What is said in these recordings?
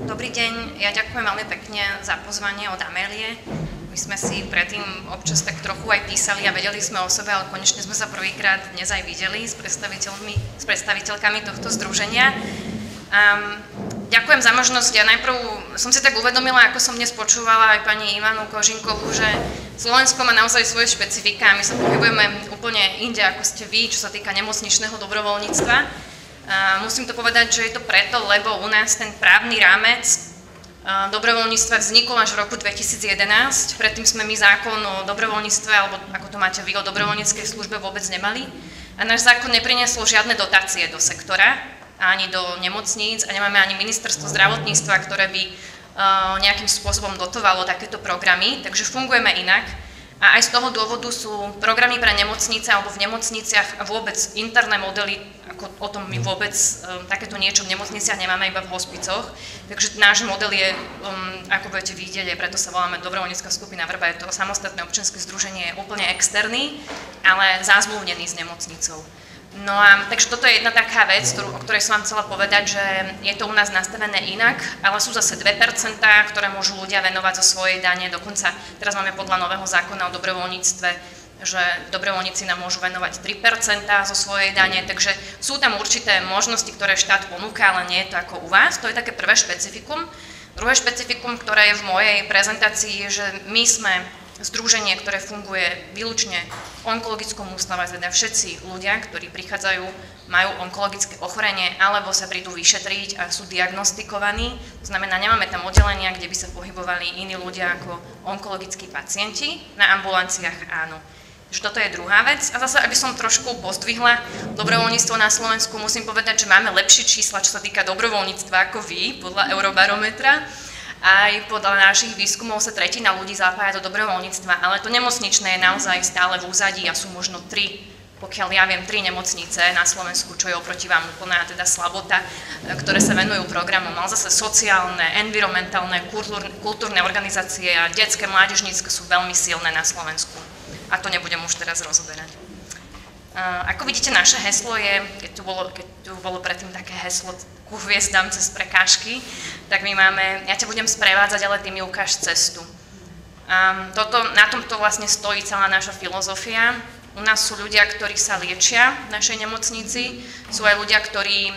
Dobrý deň, ja ďakujem veľmi pekne za pozvanie od Amélie. My sme si predtým občas tak trochu aj písali a vedeli sme o sebe, ale konečne sme sa prvýkrát dnes aj videli s predstaviteľkami tohto združenia. Ďakujem za možnosť. Ja najprv som si tak uvedomila, ako som dnes počúvala aj pani Ivanu Kožinkovú, že Slovensko má naozaj svoje špecifika a my sa pohybujeme úplne inde, ako ste vy, čo sa týka nemocničného dobrovoľníctva. Musím to povedať, že je to preto, lebo u nás ten právny rámec dobrovoľníctva vznikol až v roku 2011. Predtým sme my zákon o dobrovoľníctve, alebo ako to máte vy, o dobrovoľníckej službe vôbec nemali. A náš zákon nepriniesol žiadne dotácie do sektora, ani do nemocníc a nemáme ani ministerstvo zdravotníctva, ktoré by nejakým spôsobom dotovalo takéto programy, takže fungujeme inak. A aj z toho dôvodu sú programy pre nemocnice alebo v nemocniciach a vôbec interné modely, ako o tom my vôbec takéto niečo v nemocniciach nemáme, iba v hospicoch. Takže náš model je, ako budete vidieť, preto sa voláme Dobrovoľnícka skupina Vrba, je to samostatné občianske združenie, je úplne externý, ale zazmluvnený s nemocnicou. No a takže toto je jedna taká vec, o ktorej som vám chcela povedať, že je to u nás nastavené inak, ale sú zase 2%, ktoré môžu ľudia venovať zo svojej dane. Dokonca teraz máme podľa nového zákona o dobrovoľníctve, že dobrovoľníci nám môžu venovať 3% zo svojej dane, takže sú tam určité možnosti, ktoré štát ponúka, ale nie je to ako u vás. To je také prvé špecifikum. Druhé špecifikum, ktoré je v mojej prezentácii, je, že my sme združenie, ktoré funguje výlučne v onkologickom ústave, teda všetci ľudia, ktorí prichádzajú, majú onkologické ochorenie alebo sa prídu vyšetriť a sú diagnostikovaní. To znamená, nemáme tam oddelenia, kde by sa pohybovali iní ľudia ako onkologickí pacienti. Na ambulanciách áno. Takže toto je druhá vec. A zase, aby som trošku pozdvihla dobrovoľníctvo na Slovensku, musím povedať, že máme lepšie čísla, čo sa týka dobrovoľníctva ako vy, podľa Eurobarometra. Aj podľa našich výskumov sa tretina ľudí zapája do dobrovoľníctva, ale to nemocničné je naozaj stále v úzadí a sú možno 3, pokiaľ ja viem, 3 nemocnice na Slovensku, čo je oproti vám úplná teda slabota, ktoré sa venujú programom. Ale zase sociálne, environmentálne, kultúrne organizácie a detské, mládežnícke sú veľmi silné na Slovensku. A to nebudem už teraz rozoberať. Ako vidíte, naše heslo je, keď tu bolo predtým také heslo ku hviezdám cez prekážky, tak my máme, ja ťa budem sprevádzať, ale ty mi ukáž cestu. Na tomto vlastne stojí celá naša filozofia. U nás sú ľudia, ktorí sa liečia v našej nemocnici, sú aj ľudia, ktorí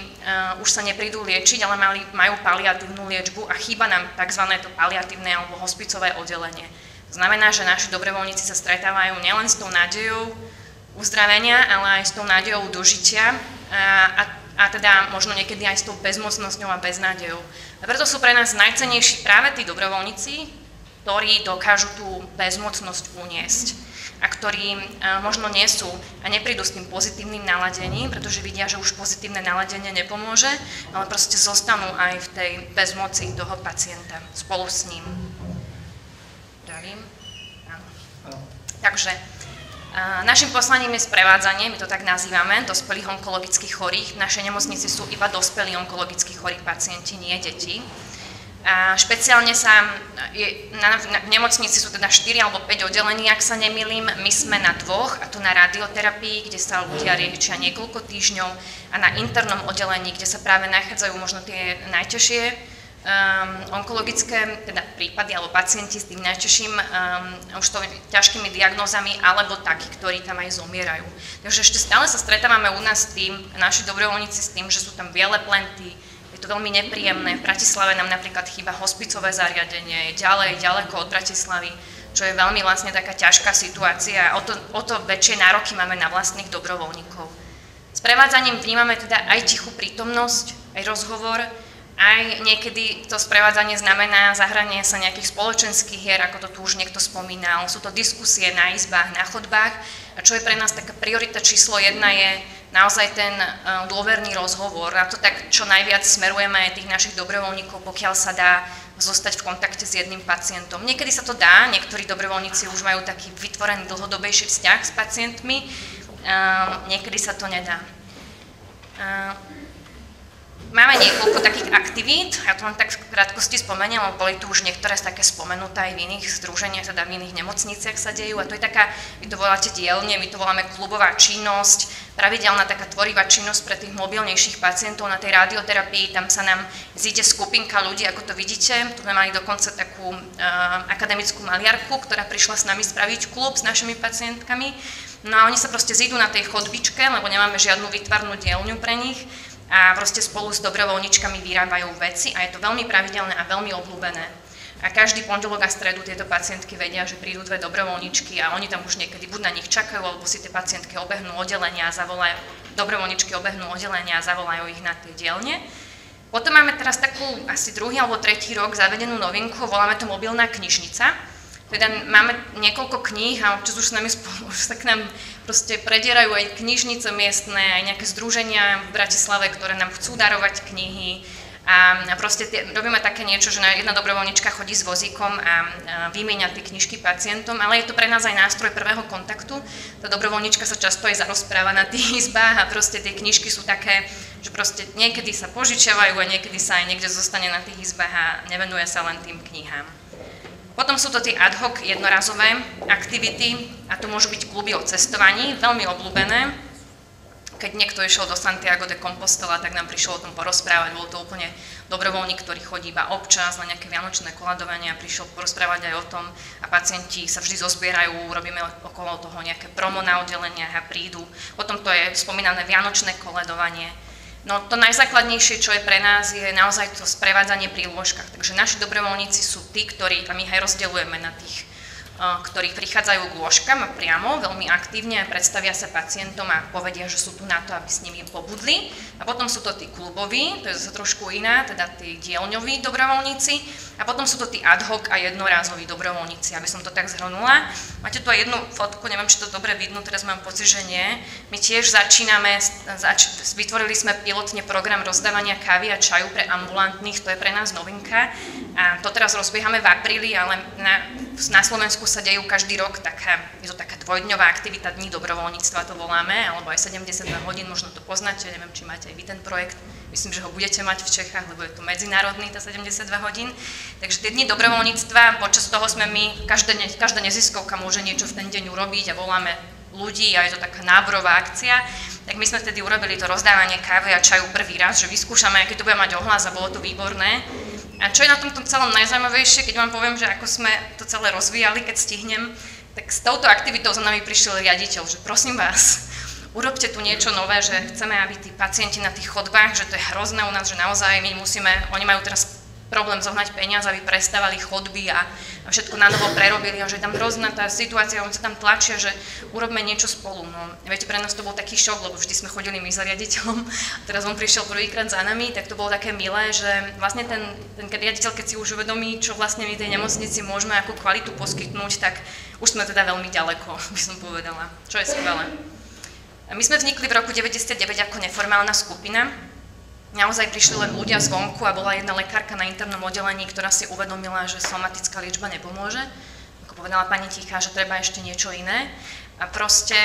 už sa neprídu liečiť, ale majú paliatívnu liečbu a chýba nám tzv. To paliatívne alebo hospicové oddelenie. To znamená, že naši dobrovoľníci sa stretávajú nielen s tou nádejou uzdravenia, ale aj s tou nádejou dožitia a teda možno niekedy aj s tou bezmocnosťou a beznádejou. A preto sú pre nás najcennejší práve tí dobrovoľníci, ktorí dokážu tú bezmocnosť uniesť a ktorí možno nie sú a neprídu s tým pozitívnym naladením, pretože vidia, že už pozitívne naladenie nepomôže, ale proste zostanú aj v tej bezmoci toho pacienta spolu s ním. Pravím? Áno. Takže našim poslaním je sprevádzanie, my to tak nazývame, dospelých onkologických chorých. V našej nemocnici sú iba dospelí onkologicky chorí pacienti, nie deti. A špeciálne v nemocnici sú teda 4 alebo 5 oddelení, ak sa nemýlim. My sme na 2, a to na radioterapii, kde sa ľudia liečia niekoľko týždňov, a na internom oddelení, kde sa práve nachádzajú možno tie najťažšie onkologické teda prípady alebo pacienti s tým najťažším už to ťažkými diagnózami alebo takí, ktorí tam aj zomierajú. Takže ešte stále sa stretávame u nás s tým, naši dobrovoľníci s tým, že sú tam biele plenty, je to veľmi nepríjemné. V Bratislave nám napríklad chýba hospicové zariadenie, je ďaleko od Bratislavy, čo je veľmi vlastne taká ťažká situácia a o to väčšie nároky máme na vlastných dobrovoľníkov. S prevádzaním vnímame teda aj tichú prítomnosť, aj rozhovor. Aj niekedy to sprevádzanie znamená zahranie sa nejakých spoločenských hier, ako to tu už niekto spomínal. Sú to diskusie na izbách, na chodbách. A čo je pre nás taká priorita číslo 1 je naozaj ten dôverný rozhovor. Na to tak čo najviac smerujeme aj tých našich dobrovoľníkov, pokiaľ sa dá zostať v kontakte s jedným pacientom. Niekedy sa to dá, niektorí dobrovoľníci už majú taký vytvorený dlhodobejší vzťah s pacientmi, niekedy sa to nedá. Máme niekoľko takých aktivít, ja to len tak v krátkosti spomeniem, lebo boli tu už niektoré také spomenuté aj v iných združeniach, teda v iných nemocniciach sa dejú, a to je taká, vy to voláte dielne, my to voláme klubová činnosť, pravidelná taká tvorivá činnosť pre tých mobilnejších pacientov na tej radioterapii, tam sa nám zíde skupinka ľudí, ako to vidíte, tu sme mali dokonca takú akademickú maliarku, ktorá prišla s nami spraviť klub s našimi pacientkami, no a oni sa proste zídu na tej chodbičke, lebo nemáme žiadnu výtvarnú dielňu pre nich, a proste spolu s dobrovoľničkami vyrábajú veci a je to veľmi pravidelné a veľmi obľúbené. A každý pondelok a stredu tieto pacientky vedia, že prídu 2 dobrovoľničky a oni tam už niekedy buď na nich čakajú, alebo si tie pacientky obehnú oddelenia a zavolajú, dobrovoľničky obehnú oddelenia a zavolajú ich na tie dielne. Potom máme teraz takú asi 2. alebo 3. rok zavedenú novinku, voláme to mobilná knižnica. Teda máme niekoľko kníh a občas už s nami spolu, už sa k nám proste predierajú aj knižnice miestne, aj nejaké združenia v Bratislave, ktoré nám chcú darovať knihy. A proste robíme také niečo, že jedna dobrovoľnička chodí s vozíkom a vymieňa tie knižky pacientom, ale je to pre nás aj nástroj prvého kontaktu. Tá dobrovoľnička sa často aj zarozpráva na tých izbách a proste tie knižky sú také, že proste niekedy sa požičiavajú a niekedy sa aj niekde zostane na tých izbách a nevenuje sa len tým knihám. Potom sú to tie ad hoc jednorazové aktivity a to môžu byť kluby o cestovaní, veľmi obľúbené. Keď niekto išiel do Santiago de Compostela, tak nám prišiel o tom porozprávať, bol to úplne dobrovoľník, ktorý chodí iba občas na nejaké vianočné koľadovanie a prišiel porozprávať aj o tom a pacienti sa vždy zozbierajú, robíme okolo toho nejaké promo na oddeleniach a prídu. Potom to je spomínané vianočné koľadovanie. No to najzákladnejšie, čo je pre nás, je naozaj to sprevádzanie pri lôžkach. Takže naši dobrovoľníci sú tí, ktorí, a my ich aj rozdeľujeme na tých, ktorí prichádzajú k lôžkam priamo, veľmi aktívne predstavia sa pacientom a povedia, že sú tu na to, aby s nimi pobudli. A potom sú to tí kluboví, to je zase trošku iná, teda tí dielňoví dobrovoľníci. A potom sú to tí ad hoc a jednorázoví dobrovoľníci, aby som to tak zhrnula. Máte tu aj jednu fotku, neviem, či to dobre vidno, teraz mám pocit, že nie. My tiež vytvorili sme pilotne program rozdávania kávy a čaju pre ambulantných, to je pre nás novinka. A to teraz rozbiehame v apríli, ale na Slovensku sa dejú každý rok je to taká dvojdňová aktivita Dní dobrovoľníctva, to voláme, alebo aj 72 hodín, možno to poznáte, neviem, či máte aj vy ten projekt. Myslím, že ho budete mať v Čechách, lebo je to medzinárodný, tá 72 hodín. Takže tie Dni dobrovoľníctva, počas toho sme my, každá neziskovka môže niečo v ten deň urobiť a voláme ľudí a je to taká náborová akcia. Tak my sme vtedy urobili to rozdávanie kávy a čaju prvý raz, že vyskúšame, aký to bude mať ohlas a bolo to výborné. A čo je na tomto celom najzaujímavejšie, keď vám poviem, že ako sme to celé rozvíjali, keď stihnem, tak s touto aktivitou za nami prišiel riaditeľ, že prosím vás, urobte tu niečo nové, že chceme, aby tí pacienti na tých chodbách, že to je hrozné u nás, že naozaj my musíme, oni majú teraz problém zohnať peniaze, aby prestávali chodby a všetko na novo prerobili a že je tam hrozná tá situácia, oni sa tam tlačia, že urobme niečo spolu. No, viete, pre nás to bol taký šok, lebo vždy sme chodili my za riaditeľom a teraz on prišiel prvýkrát za nami, tak to bolo také milé, že vlastne ten riaditeľ, keď si už uvedomí, čo vlastne my tej nemocnici môžeme ako kvalitu poskytnúť, tak už sme teda veľmi ďaleko, by som povedala, čo je skvelé. My sme vznikli v roku 99 ako neformálna skupina. Naozaj prišli len ľudia zvonku a bola jedna lekárka na internom oddelení, ktorá si uvedomila, že somatická liečba nepomôže. Ako povedala pani Tichá, že treba ešte niečo iné. A proste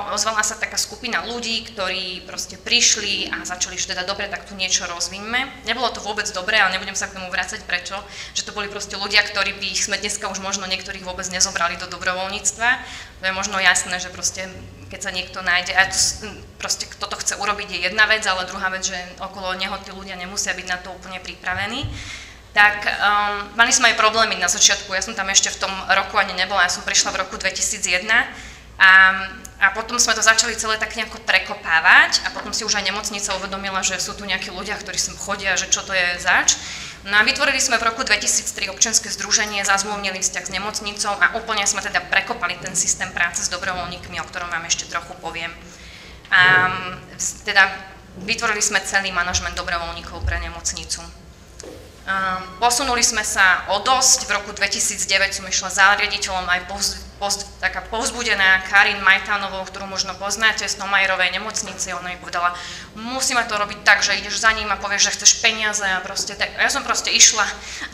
ozvala sa taká skupina ľudí, ktorí proste prišli a začali, že teda dobre, tak tu niečo rozvineme. Nebolo to vôbec dobré, ale nebudem sa k tomu vrácať prečo, že to boli proste ľudia, ktorí by sme dneska už možno niektorých vôbec nezobrali do dobrovoľníctva. To je možno jasné, že proste keď sa niekto nájde, a proste kto to chce urobiť je jedna vec, ale druhá vec, že okolo neho tí ľudia nemusia byť na to úplne pripravení. Tak mali sme aj problémy na začiatku, ja som tam ešte v tom roku ani nebola, ja som prišla v roku 2001 a potom sme to začali celé tak nejako prekopávať a potom si už aj nemocnica uvedomila, že sú tu nejakí ľudia, ktorí sem chodia, že čo to je zač. No a vytvorili sme v roku 2003 občianske združenie, zazmluvnili vzťah s nemocnicou a úplne sme teda prekopali ten systém práce s dobrovoľníkmi, o ktorom vám ešte trochu poviem. A teda vytvorili sme celý manažment dobrovoľníkov pre nemocnicu. Posunuli sme sa o dosť, v roku 2009 som išla za riaditeľom aj taká povzbudená Karin Majtánovou, ktorú možno poznáte z Tomajerovej nemocnice, ona mi povedala, musíme to robiť tak, že ideš za ním a povieš, že chceš peniaze a proste tak. A ja som proste išla,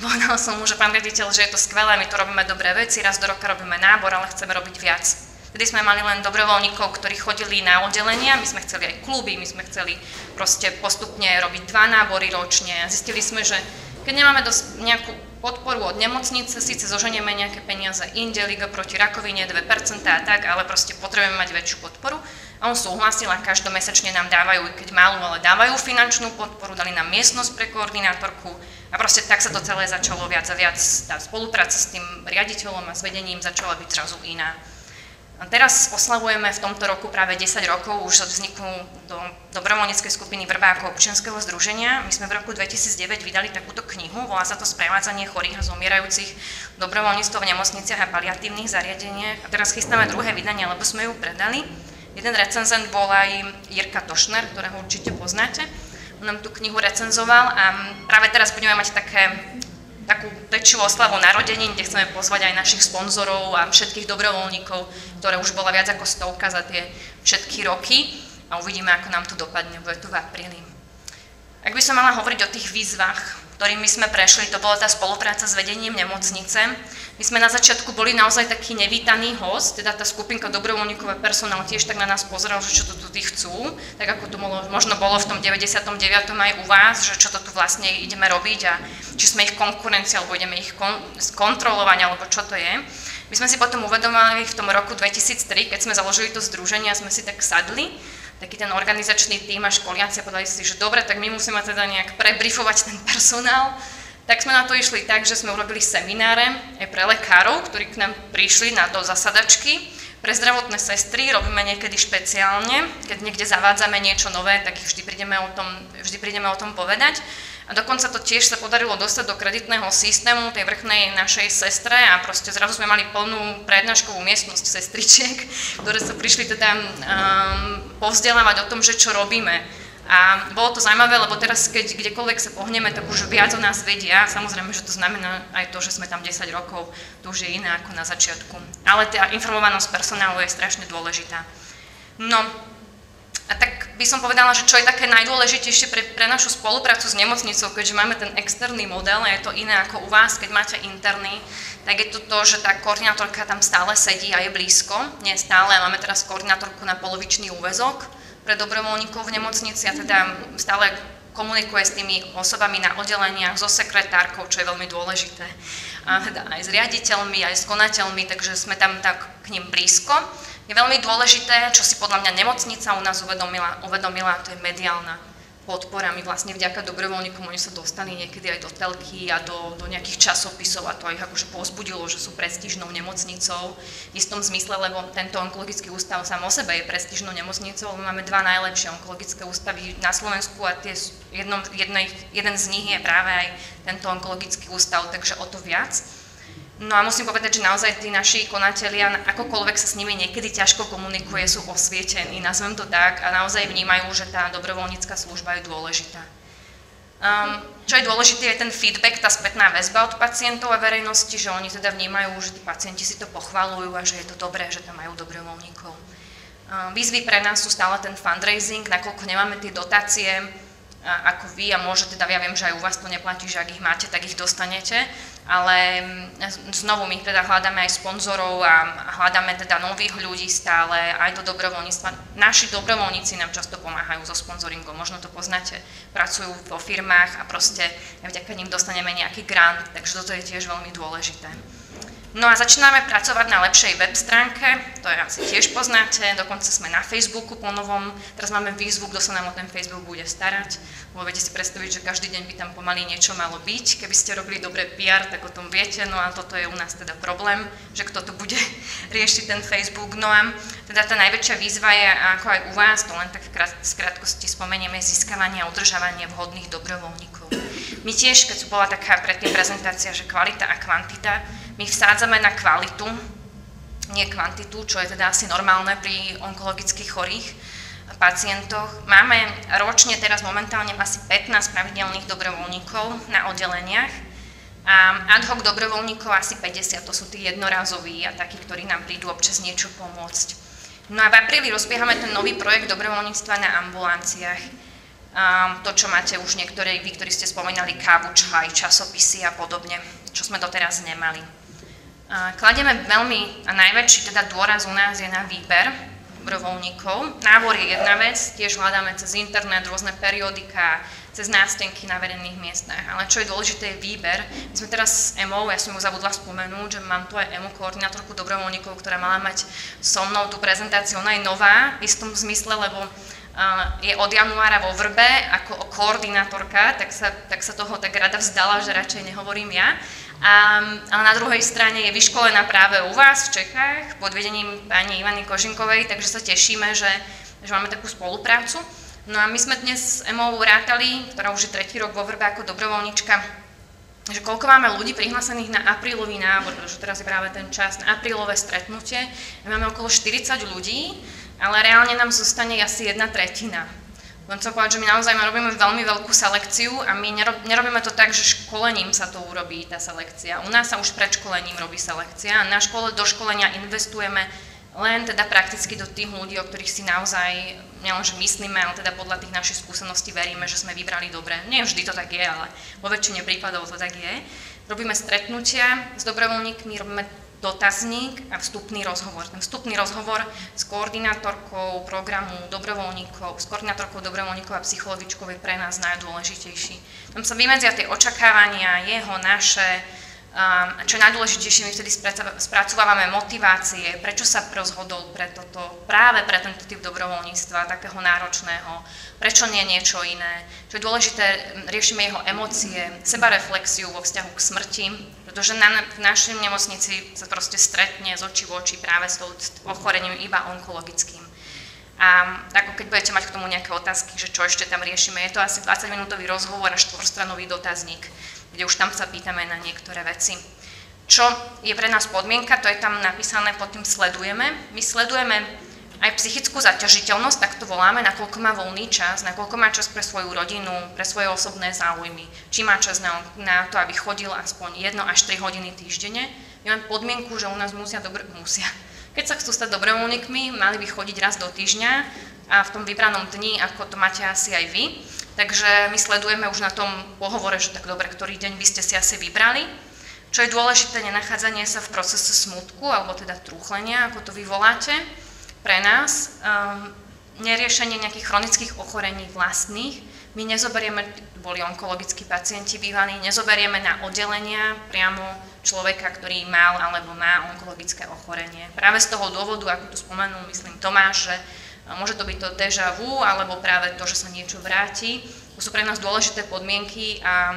povedala som mu, že pán riaditeľ, že je to skvelé, my to robíme dobré veci, raz do roka robíme nábor, ale chceme robiť viac. Vtedy sme mali len dobrovoľníkov, ktorí chodili na oddelenia, my sme chceli aj kluby, my sme chceli proste postupne robiť 2 nábory ročne a zistili sme, že keď nemáme nejakú podporu od nemocnice, síce zoženieme nejaké peniaze inde, Liga proti rakovine, 2% a tak, ale proste potrebujeme mať väčšiu podporu. A on súhlasil a každomesačne nám dávajú, keď malú, ale dávajú finančnú podporu, dali nám miestnosť pre koordinátorku a proste tak sa to celé začalo viac a viac. Tá spolupráca s tým riaditeľom a s vedením začala byť zrazu iná. A teraz oslavujeme v tomto roku práve 10 rokov už od vzniku do dobrovoľníckej skupiny Vrbákov občianskeho združenia. My sme v roku 2009 vydali takúto knihu, volá sa to Sprevádzanie chorých a zomierajúcich dobrovoľníctv v nemocniciach a paliatívnych zariadeniach. A teraz chystáme druhé vydanie, lebo sme ju predali. Jeden recenzent bol aj Jirka Tošner, ktorého určite poznáte. On nám tú knihu recenzoval a práve teraz budeme mať takú väčšiu oslavu narodenín, kde chceme pozvať aj našich sponzorov a všetkých dobrovoľníkov, ktoré už bola viac ako 100 za tie všetky roky a uvidíme, ako nám to dopadne, bude to v apríli. Ak by som mala hovoriť o tých výzvach, ktorými sme prešli, to bola tá spolupráca s vedením nemocnice. My sme na začiatku boli naozaj taký nevítaný host, teda tá skupinka dobrovoľníkov a personál tiež tak na nás pozeral, že čo to tu tí chcú, tak ako to možno bolo v tom 99. aj u vás, že čo to tu vlastne ideme robiť a či sme ich konkurencia, alebo ideme ich kontrolovať, alebo čo to je. My sme si potom uvedomili v tom roku 2003, keď sme založili to združenie a sme si tak sadli, taký ten organizačný tím a školiaci a povedali si, že dobre, tak my musíme teda nejak prebrifovať ten personál. Tak sme na to išli tak, že sme urobili semináre aj pre lekárov, ktorí k nám prišli do zasadačky. Pre zdravotné sestry robíme niekedy špeciálne, keď niekde zavádzame niečo nové, tak vždy prídeme o tom povedať. A dokonca to tiež sa podarilo dostať do kreditného systému tej vrchnej našej sestre a proste zrazu sme mali plnú prednáškovú miestnosť sestričiek, ktoré sa prišli teda povzdelávať o tom, že čo robíme. A bolo to zaujímavé, lebo teraz, keď kdekoľvek sa pohneme, tak už viac o nás vedia. Samozrejme, že to znamená aj to, že sme tam 10 rokov, to už je iné ako na začiatku. Ale tá informovanosť personálu je strašne dôležitá. No, a tak by som povedala, že čo je také najdôležitejšie pre našu spoluprácu s nemocnicou, keďže máme ten externý model a je to iné ako u vás, keď máte interný, tak je to to, že tá koordinátorka tam stále sedí a je blízko. Nie stále, máme teraz koordinátorku na polovičný úväzok pre dobrovoľníkov v nemocnici a teda stále komunikuje s tými osobami na oddeleniach, so sekretárkou, čo je veľmi dôležité. A teda aj s riaditeľmi, aj s konateľmi, takže sme tam tak k nim blízko. Je veľmi dôležité, čo si podľa mňa nemocnica u nás uvedomila, to je mediálna podpora. My vlastne vďaka dobrovoľníkom, oni sa dostali niekedy aj do telky a do nejakých časopisov a to ich akože povzbudilo, že sú prestížnou nemocnicou v istom zmysle, lebo tento onkologický ústav sám o sebe je prestížnou nemocnicou, lebo máme 2 najlepšie onkologické ústavy na Slovensku a jeden z nich je práve aj tento onkologický ústav, takže o to viac. No a musím povedať, že naozaj tí naši konatelia, akokoľvek sa s nimi niekedy ťažko komunikuje, sú osvietení, nazvem to tak, a naozaj vnímajú, že tá dobrovoľnícka služba je dôležitá. Čo je dôležité, je ten feedback, tá spätná väzba od pacientov a verejnosti, že oni teda vnímajú, že tí pacienti si to pochvaľujú a že je to dobré, že tam majú dobrovoľníkov. Výzvy pre nás sú stále ten fundraising, nakoľko nemáme tie dotácie, ako vy a môže teda, ja viem, že aj u vás to neplatí, že ak ich máte, tak ich dostanete, ale znovu my teda hľadáme aj sponzorov a hľadáme teda nových ľudí stále aj do dobrovoľníctva. Naši dobrovoľníci nám často pomáhajú so sponzoringom, možno to poznáte, pracujú vo firmách a proste vďaka nim dostaneme nejaký grant, takže toto je tiež veľmi dôležité. No a začíname pracovať na lepšej web stránke, to asi tiež poznáte, dokonca sme na Facebooku po novom, teraz máme výzvu, kto sa nám o ten Facebook bude starať, lebo viete si predstaviť, že každý deň by tam pomaly niečo malo byť, keby ste robili dobré PR, tak o tom viete, no a toto je u nás teda problém, že kto to bude riešiť ten Facebook, no a teda tá najväčšia výzva je, ako aj u vás, to len tak v krátkosti spomenieme, získavanie a udržavanie vhodných dobrovoľníkov. My tiež, keď bola taká predtým prezentácia, že kvalita a kvantita, my vsádzame na kvalitu, nie kvantitu, čo je teda asi normálne pri onkologických chorých pacientoch. Máme ročne teraz momentálne asi 15 pravidelných dobrovoľníkov na oddeleniach a ad hoc dobrovoľníkov asi 50, to sú tí jednorazoví a takí, ktorí nám prídu občas niečo pomôcť. No a v apríli rozbiehame ten nový projekt dobrovoľníctva na ambulanciách. To, čo máte už niektorí, vy, ktorí ste spomínali kávu, čaj, časopisy a podobne, čo sme doteraz nemali. Kladieme veľmi a najväčší teda dôraz u nás je na výber dobrovoľníkov. Nábor je jedna vec, tiež hľadáme cez internet rôzne periodika, cez nástenky na verejných miestach, ale čo je dôležité je výber. My sme teraz s EMO, ja som ju zabudla spomenúť, že mám tu aj EMO, koordinátorku dobrovoľníkov, ktorá mala mať so mnou tú prezentáciu, ona je nová v istom zmysle, lebo je od januára vo Vrbe ako koordinátorka, tak sa toho tak rada vzdala, že radšej nehovorím ja. Ale na druhej strane je vyškolená práve u vás v Čechách pod vedením pani Ivany Kožinkovej, takže sa tešíme, že máme takú spoluprácu. No a my sme dnes s EMO rátali, ktorá už je 3. rok vo Vrbe ako dobrovoľníčka, že koľko máme ľudí prihlásených na aprílový nábor, pretože teraz je práve ten čas na aprílové stretnutie. My máme okolo 40 ľudí, ale reálne nám zostane asi 1/3. Len chcem povedať, že my naozaj robíme veľmi veľkú selekciu a my nerobíme to tak, že školením sa to urobí, tá selekcia. U nás sa už pred školením robí selekcia a na škole do školenia investujeme len teda prakticky do tých ľudí, o ktorých si naozaj nielenže myslíme, ale teda podľa tých našich skúseností veríme, že sme vybrali dobre. Nie vždy to tak je, ale vo väčšine prípadov to tak je. Robíme stretnutia s dobrovoľníkmi, robíme dotazník a vstupný rozhovor. Ten vstupný rozhovor s koordinátorkou programu dobrovoľníkov, s koordinátorkou dobrovoľníkov a psychologičkou je pre nás najdôležitejší. Tam sa vymedzia tie očakávania, jeho, naše, a čo je najdôležitejšie, my vtedy spracovávame motivácie, prečo sa rozhodol pre toto, práve pre tento typ dobrovoľníctva, takého náročného, prečo nie niečo iné. Čo je dôležité, riešime jeho emócie, sebareflexiu vo vzťahu k smrti, pretože v našej nemocnici sa proste stretne z očí v oči práve s ochorením iba onkologickým. A ako keď budete mať k tomu nejaké otázky, že čo ešte tam riešime, je to asi 20-minútový rozhovor a 4-stranový dotazník, kde už tam sa pýtame na niektoré veci. Čo je pre nás podmienka, to je tam napísané, pod tým sledujeme. My sledujeme aj psychickú zaťažiteľnosť, tak to voláme, nakoľko má voľný čas, nakoľko má čas pre svoju rodinu, pre svoje osobné záujmy, či má čas na to, aby chodil aspoň 1 až 3 hodiny týždenne. My máme podmienku, že u nás musia. Keď sa chcú stať dobrovoľníkmi, mali by chodiť raz do týždňa a v tom vybranom dni, ako to máte asi aj vy. Takže my sledujeme už na tom pohovore, že tak dobre, ktorý deň by ste si asi vybrali. Čo je dôležité, nenachádzanie sa v procese smútku, alebo teda trúchlenia, ako to vy voláte, pre nás. Neriešenie nejakých chronických ochorení vlastných. My nezoberieme, boli onkologickí pacienti bývalí, nezoberieme na oddelenia priamo človeka, ktorý mal alebo má onkologické ochorenie. Práve z toho dôvodu, ako tu spomenul, myslím, Tomáš, že môže to byť to déjà vu, alebo práve to, že sa niečo vráti. To sú pre nás dôležité podmienky a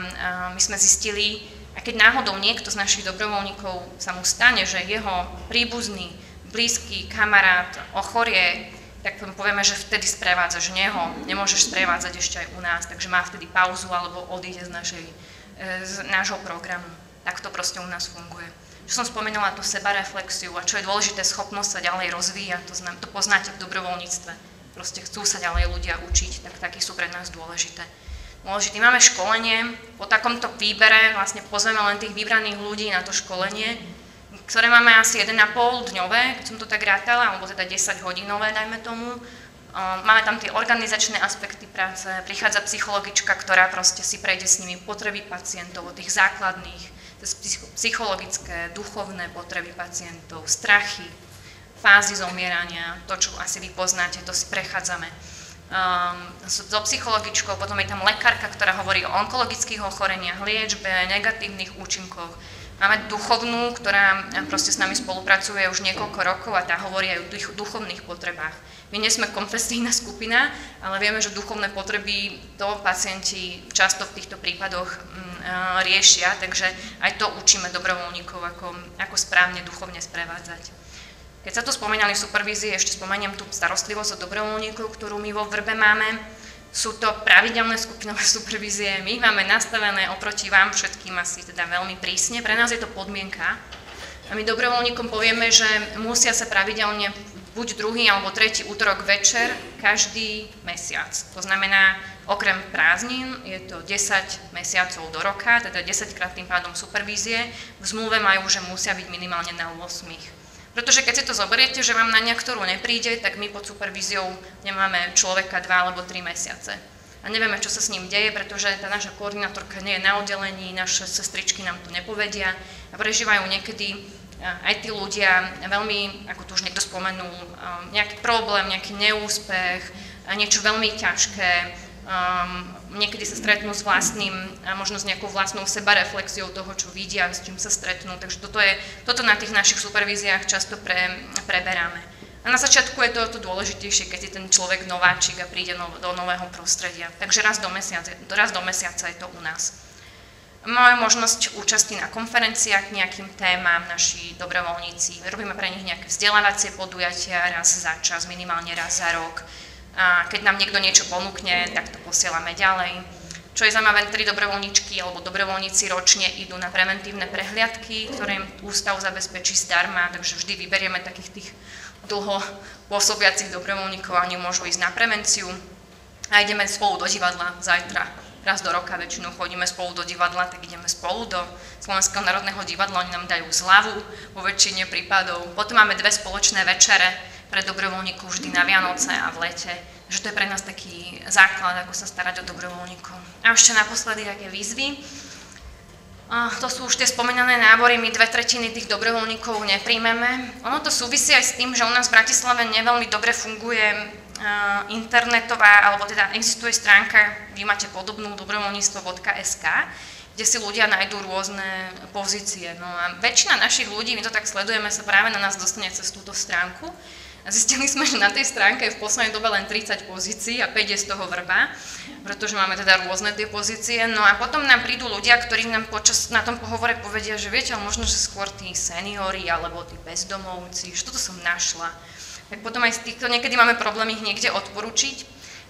my sme zistili, a keď náhodou niekto z našich dobrovoľníkov sa mu stane, že jeho príbuzný, blízky kamarát ochorie, tak povieme, že vtedy sprevádzaš neho, nemôžeš sprevádzať ešte aj u nás, takže má vtedy pauzu alebo odíde z nášho programu. Tak to proste u nás funguje. Čo som spomínala, tú sebareflexiu a čo je dôležité, schopnosť sa ďalej rozvíjať, to poznáte v dobrovoľníctve. Proste chcú sa ďalej ľudia učiť, tak takí sú pre nás dôležité. Máme školenie, po takomto výbere vlastne pozveme len tých vybraných ľudí na to školenie, ktoré máme asi 1,5 dňové, keď som to tak rátala, alebo teda 10 hodinové, dajme tomu. Máme tam tie organizačné aspekty práce, prichádza psychologička, ktorá proste si prejde s nimi potreby pacientov, tých základných, psychologické, duchovné potreby pacientov, strachy, fázy zomierania, to, čo asi vy poznáte, to si prechádzame. So psychologičkou, potom je tam lekárka, ktorá hovorí o onkologických ochoreniach, liečbe, negatívnych účinkoch. Máme duchovnú, ktorá proste s nami spolupracuje už niekoľko rokov a tá hovorí aj o duchovných potrebách. My nie sme konfesijná skupina, ale vieme, že duchovné potreby to pacienti často v týchto prípadoch riešia, takže aj to učíme dobrovoľníkov, ako správne duchovne sprevádzať. Keď sa tu spomínali supervízie, ešte spomeniem tú starostlivosť o dobrovoľníkov, ktorú my vo Vrbe máme. Sú to pravidelné skupinové supervízie, my ich máme nastavené oproti vám všetkým asi teda veľmi prísne. Pre nás je to podmienka a my dobrovoľníkom povieme, že musia sa pravidelne buď 2. alebo 3. útorok večer každý mesiac. To znamená, okrem prázdnin je to 10 mesiacov do roka, teda 10-krát tým pádom supervízie. V zmluve majú, že musia byť minimálne na 8. Pretože keď si to zoberiete, že vám na niektorú nepríde, tak my pod supervíziou nemáme človeka 2 alebo 3 mesiace. A nevieme, čo sa s ním deje, pretože tá naša koordinátorka nie je na oddelení, naše sestričky nám to nepovedia a prežívajú niekedy aj tí ľudia veľmi, ako tu už niekto spomenul, nejaký problém, nejaký neúspech, niečo veľmi ťažké, niekedy sa stretnú s vlastným, možno s nejakou vlastnou sebareflexiou toho, čo vidia, s čím sa stretnú, takže toto na tých našich supervíziách často preberáme. A na začiatku je to dôležitejšie, keď je ten človek nováčik a príde do nového prostredia, takže raz do mesiaca je to u nás. Máme možnosť účasti na konferenciách k nejakým témam, naši dobrovoľníci. Robíme pre nich nejaké vzdelávacie podujatia raz za čas, minimálne raz za rok. A keď nám niekto niečo ponúkne, tak to posielame ďalej. Čo je zaujímavé, 3 dobrovoľníčky alebo dobrovoľníci ročne idú na preventívne prehliadky, ktoré im ústav zabezpečí zdarma, takže vždy vyberieme takých tých dlho pôsobiacich dobrovoľníkov a oni môžu ísť na prevenciu. A ideme spolu do divadla zajtra. Raz do roka väčšinou chodíme spolu do divadla, tak ideme spolu do Slovenského národného divadla, oni nám dajú zľavu vo väčšine prípadov. Potom máme 2 spoločné večere pre dobrovoľníkov vždy na Vianoce a v lete, že to je pre nás taký základ, ako sa starať o dobrovoľníkov. A ešte naposledy také výzvy. To sú už tie spomínané nábory, my 2/3 tých dobrovoľníkov nepríjmeme. Ono to súvisí aj s tým, že u nás v Bratislave neveľmi dobre funguje internetová, alebo teda existuje stránka, vy máte podobnú dobrovoľníctvo.sk, kde si ľudia nájdú rôzne pozície. No a väčšina našich ľudí, my to tak sledujeme, sa práve na nás dostane cez túto stránku. A zistili sme, že na tej stránke je v poslednej dobe len 30 pozícií a 5 je z toho vrba, pretože máme teda rôzne tie pozície. No a potom nám prídu ľudia, ktorí nám na tom pohovore povedia, že viete, ale možno, že skôr tí seniori alebo tí bezdomovci, že toto som našla. Tak potom aj z týchto niekedy máme problém ich niekde odporučiť.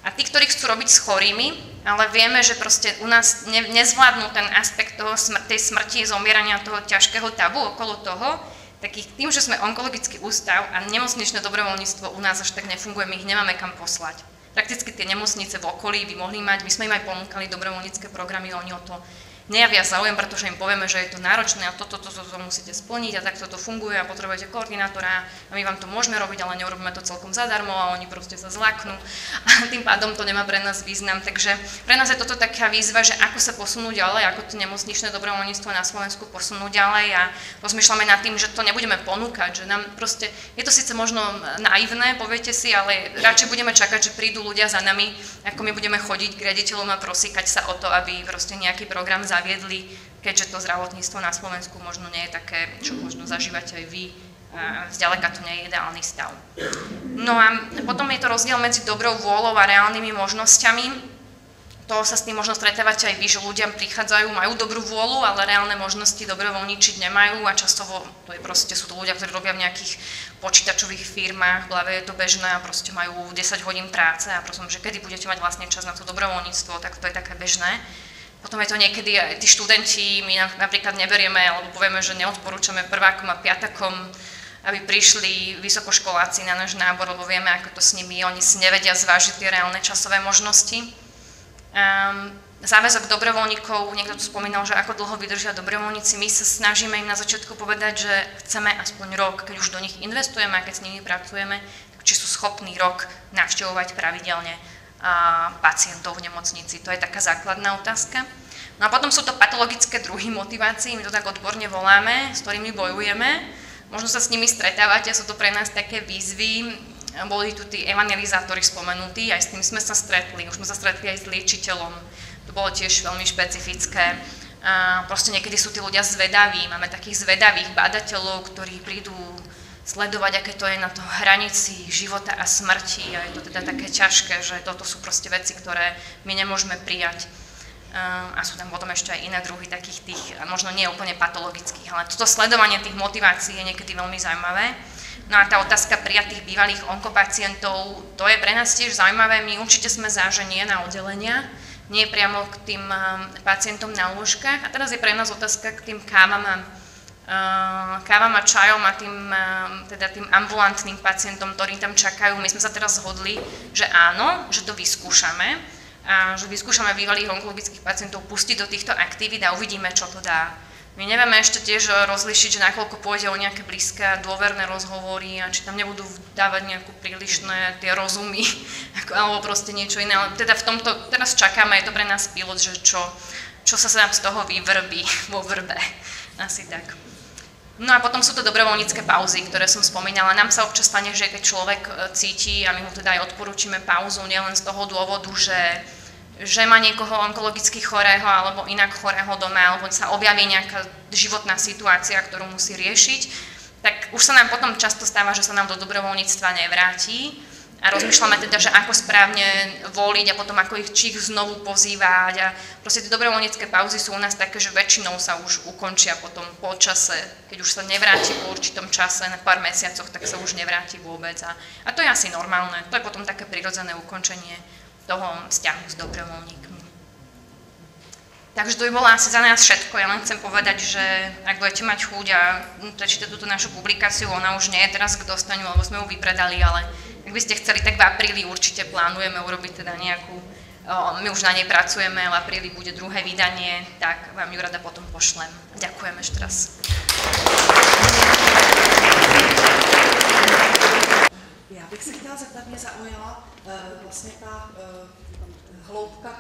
A tí, ktorí chcú robiť s chorými, ale vieme, že proste u nás nezvládnu ten aspekt tej smrti, zomierania, toho ťažkého tabu okolo toho, tak tým, že sme onkologický ústav a nemocničné dobrovoľníctvo u nás až tak nefunguje, my ich nemáme kam poslať. Prakticky tie nemocnice v okolí by mohli mať, my sme im aj ponúkali dobrovoľnícke programy, oni o to nejavia záujem, pretože im povieme, že je to náročné a toto musíte splniť a takto to funguje a potrebujete koordinátora a my vám to môžeme robiť, ale neurobíme to celkom zadarmo a oni proste sa zláknú a tým pádom to nemá pre nás význam. Takže pre nás je toto taká výzva, že ako sa posunúť ďalej, ako to nemocničné dobrovoľníctvo na Slovensku posunúť ďalej a rozmýšľame nad tým, že to nebudeme ponúkať, že nám proste, je to síce možno naivné, poviete si, ale radšej budeme čakať, že prídu ľudia za nami, ako my budeme chodiť k riaditeľom a prosíkať sa o to, aby proste nejaký program zaviedli, keďže to zdravotníctvo na Slovensku možno nie je také, čo možno zažívate aj vy, a zďaleka to nie je ideálny stav. No a potom je to rozdiel medzi dobrou vôľou a reálnymi možnosťami. To sa s tým možno stretávate aj vy, že ľudia prichádzajú, majú dobrú vôľu, ale reálne možnosti dobrovoľníčiť nemajú a častovo sú to ľudia, ktorí robia v nejakých počítačových firmách, v hlave je to bežné a proste majú 10 hodín práce a prosím, že kedy budete mať vlastne čas na to dobrovoľníctvo, tak to je také bežné. Potom je to niekedy aj tí študenti, my napríklad neberieme, alebo povieme, že neodporúčame prvákom a piatakom, aby prišli vysokoškoláci na náš nábor, lebo vieme, ako to s nimi, oni si nevedia zvážiť tie reálne časové možnosti. Záväzok dobrovoľníkov, niekto tu spomínal, že ako dlho vydržia dobrovoľníci, my sa snažíme im na začiatku povedať, že chceme aspoň rok, keď už do nich investujeme a keď s nimi pracujeme, tak či sú schopní rok navštevovať pravidelne pacientov v nemocnici. To je taká základná otázka. No a potom sú to patologické druhy motivácií, my to tak odborne voláme, s ktorými bojujeme. Možno sa s nimi stretávate, sú to pre nás také výzvy. Boli tu tí evangelizátori spomenutí, aj s tým sme sa stretli. Už sme sa stretli aj s liečiteľom. To bolo tiež veľmi špecifické. Proste niekedy sú tí ľudia zvedaví. Máme takých zvedavých badateľov, ktorí prídu sledovať, aké to je na to hranici života a smrti a je to teda také ťažké, že toto sú proste veci, ktoré my nemôžeme prijať. A sú tam potom ešte aj iné druhy takých tých, možno nie úplne patologických, ale toto sledovanie tých motivácií je niekedy veľmi zaujímavé. No a tá otázka prijatých bývalých onkopacientov, to je pre nás tiež zaujímavé, my určite sme za, že nie na oddelenia, nie priamo k tým pacientom na lôžkach a teraz je pre nás otázka k tým kávam a čajom a tým ambulantným pacientom, ktorí tam čakajú. My sme sa teraz zhodli, že áno, že to vyskúšame a že vyskúšame bývalých onkologických pacientov pustiť do týchto aktivít a uvidíme, čo to dá. My nevieme ešte tiež rozlišiť, že nakoľko pôjde o nejaké blízke dôverné rozhovory a či tam nebudú dávať nejakú prílišné tie rozumy alebo proste niečo iné. Ale teda v tomto teraz čakáme, je to pre nás pilot, že čo sa nám z toho vyvrbí vo vrbe. Asi tak. No a potom sú to dobrovoľnícke pauzy, ktoré som spomínala. Nám sa občas stane, že keď človek cíti, a my mu teda aj odporúčime pauzu, nielen z toho dôvodu, že má niekoho onkologicky chorého alebo inak chorého doma, alebo sa objaví nejaká životná situácia, ktorú musí riešiť, tak už sa nám potom často stáva, že sa nám do dobrovoľníctva nevráti. A rozmýšľame teda, že ako správne voliť a potom ako či ich znovu pozývať. A proste tie dobrovoľnícke pauzy sú u nás také, že väčšinou sa už ukončia potom po čase. Keď už sa nevráti po určitom čase, na pár mesiacoch, tak sa už nevráti vôbec. A to je asi normálne. To je potom také prirodzené ukončenie toho vzťahu s dobrovoľníkmi. Takže to by bolo asi za nás všetko. Ja len chcem povedať, že ak budete mať chuť a prečítať túto našu publikáciu, ona už nie je teraz k dostaniu, lebo sme ju vypredali, ale ak by ste chceli, tak v apríli určite plánujeme urobiť teda nejakú, my už na nej pracujeme, ale v apríli bude druhé vydanie, tak vám ju rada potom pošlem. Ďakujem ešte raz. Já bych se chtěla zeptat, mě zaujala vlastně ta hloubka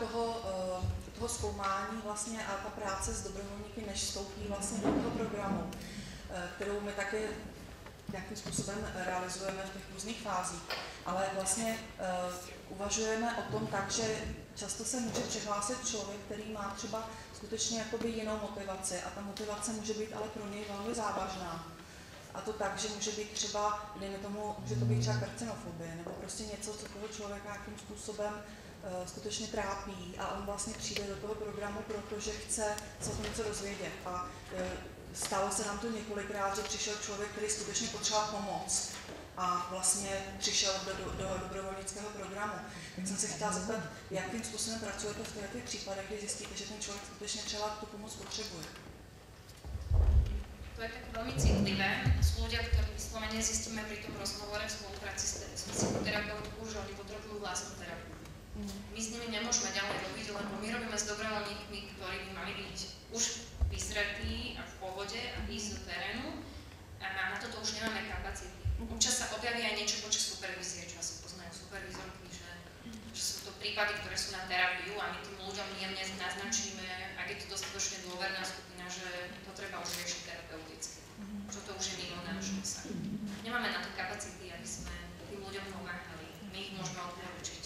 toho zkoumání vlastně a ta práce s dobrovolníky, než vstoupí vlastně do toho programu, kterou my taky nějakým způsobem realizujeme v těch různých fázích. Ale vlastně uvažujeme o tom tak, že často se může přihlásit člověk, který má třeba skutečně jakoby jinou motivaci a ta motivace může být ale pro něj velmi závažná. A to tak, že může být třeba, dejme tomu, může to být třeba karcinofobie, nebo prostě něco, co toho člověka nějakým způsobem skutečně trápí a on vlastně přijde do toho programu, protože chce se o tom něco dozvědět. A stalo se nám to několikrát, že přišel člověk, který skutečně potřeboval pomoc a vlastně přišel do dobrovolnického programu. Tak jsem se chtěla zeptat, jakým způsobem pracujete v těch případech, kdy zjistíte, že ten člověk skutečně třeba tu pomoc potřebuje. To je tak veľmi citlivé. Sú ľudia, ktorí vyslovene zistíme pri tom rozhovore v spolupráci s psychoterapeutkou, že oni potrebujú vlastnú terapiu. My s nimi nemôžeme ďalej robiť, lebo my robíme s dobrovoľníkmi, ktorí by mali byť už vysretí a v pohode a ísť do terénu a na toto už nemáme kapacity. Občas sa objaví aj niečo počas supervízie, čo asi poznajú supervízorky, že sú to prípady, ktoré sú na terapiu a my tým ľuďom jemne naznačíme, ak je to dostatočne dôverná skupina, že to treba už riešiť terapeuticky. Čo to už je mimo nášho sa. Nemáme na to kapacity, aby sme tým ľuďom pomáhali. My ich môžeme odporúčiť.